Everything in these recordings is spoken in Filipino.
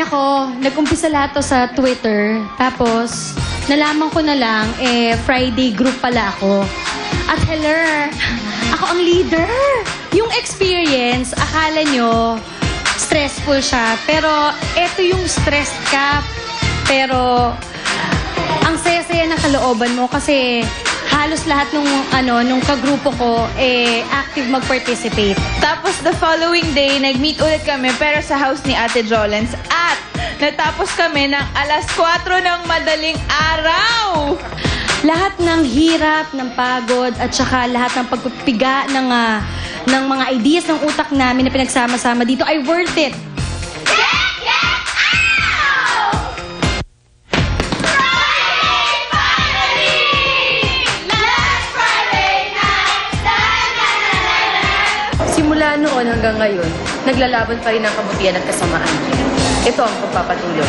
ako, nag-umpisa lahat to sa Twitter. Tapos, nalaman ko na lang, Friday group pala ako. At hello, ako ang leader. Yung experience, akala nyo, stressful siya. Pero, eto yung stressed ka. Pero, ang saya-saya ng kalooban mo kasi halos lahat nung kagrupo ko, active mag-participate. Tapos the following day, nag-meet ulit kami pero sa house ni Ate Jolens. At natapos kami ng 4:00 ng madaling araw. Lahat ng hirap, ng pagod, at saka lahat ng pagpiga ng mga ideas ng utak namin na pinagsama-sama dito ay worth it. Simula noon hanggang ngayon, naglalaban pa rin ang kabutihan at kasamaan. Ito ang pagpapatuloy.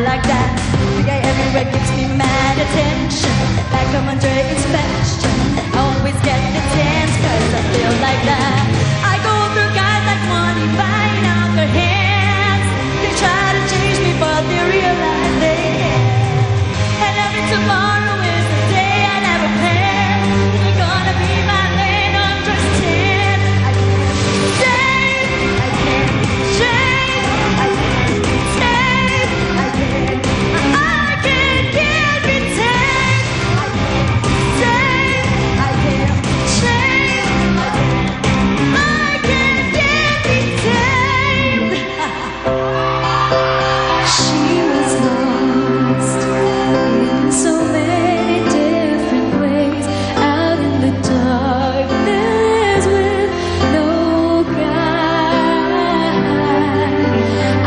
Like that, the guy everywhere gives me mad attention. Like I'm under inspection, I always get the chance, cause I feel like that. I go through guys like money buying out their hands. They try to change me, but they realize they can't. And every tomorrow is the day I never planned. You're gonna be my land under 10. I can't save, I can't shame, I can't save, I can't get me tamed. I can't save, I can't shame, I can't get me tamed. She was lost in so many different ways, out in the darkness with no guide.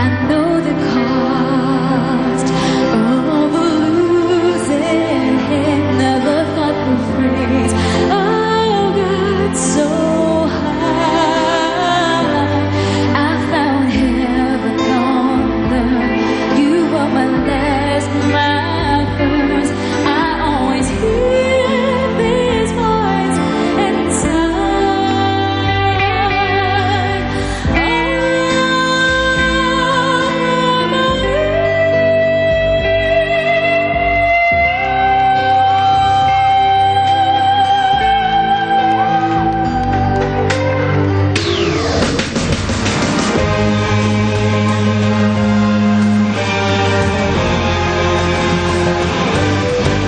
I know the cost of losing him. Never thought the phrase "oh God" so high. I found heaven on earth. You were my last, my first. I always hear this voice inside.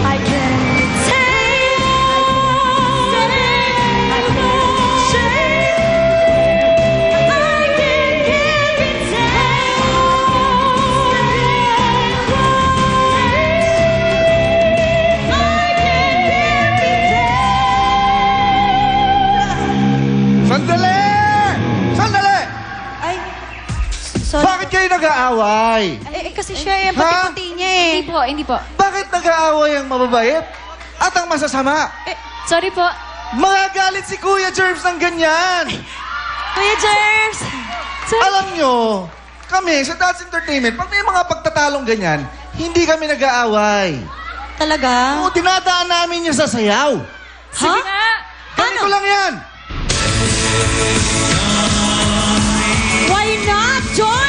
I can't take, I can't shame, I can't get me Sandali! Sandali! Ay, sorry. Bakit kayo nag-aaway? Kasi siya yung pati-puti niya eh. Hindi po. Bakit nag-aaway ang mababait? At ang masasama? Sorry po. Magagalit si Kuya Jervs ng ganyan! Kuya Jervs! Alam nyo, kami sa That's Entertainment, pag may mga pagtatalong ganyan, hindi kami nag-aaway. Talaga? Oo, dinadaan namin yung sa sayaw. Ha? Ganito lang yan! Why not, John?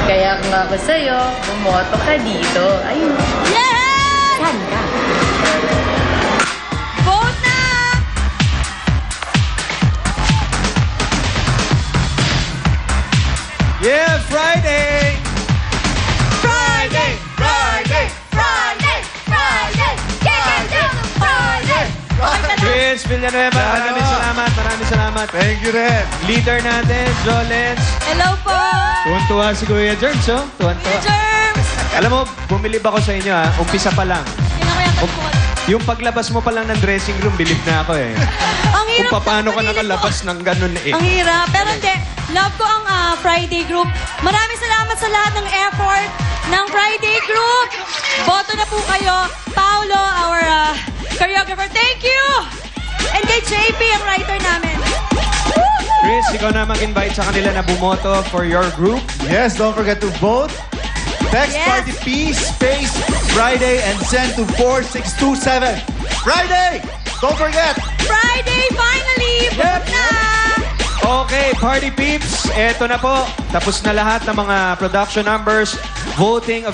Kaya kung ako sa'yo, bumoto ka dito. Ayun. Yeah! Saan ka? Vote na! Yeah, Friday! Friday! Friday! Friday! Friday! Friday! Friday! Chris Villanueva, maraming salamat. Thank you rin. Leader natin, Jolens. Hello po! Tuwan-tuwa si Kuya Germs, oh. Tuwan-tuwa. Germs! Alam mo, bumilib ako sa inyo, ha. Umpisa pa lang. Yan ako yung tagpot. Yung paglabas mo pa lang ng dressing room, bilib na ako, eh. Ang hirap. Kung paano ka Pagpapalili nakalabas ng ganun, eh. Ang hirap. Pero hindi. Love ko ang Friday Group. Maraming salamat sa lahat ng effort ng Friday Group. Boto na po kayo. Paolo, our choreographer. Thank you! And kay JP, ang writer namin. Chris, ikaw na mag-invite sa kanila na bumoto for your group. Yes, don't forget to vote. Text Yes. Party P space Friday and send to 4627. Friday! Don't forget! Friday, finally! Vote na! Okay, party peeps, eto na po. Tapos na lahat ng mga production numbers. Voting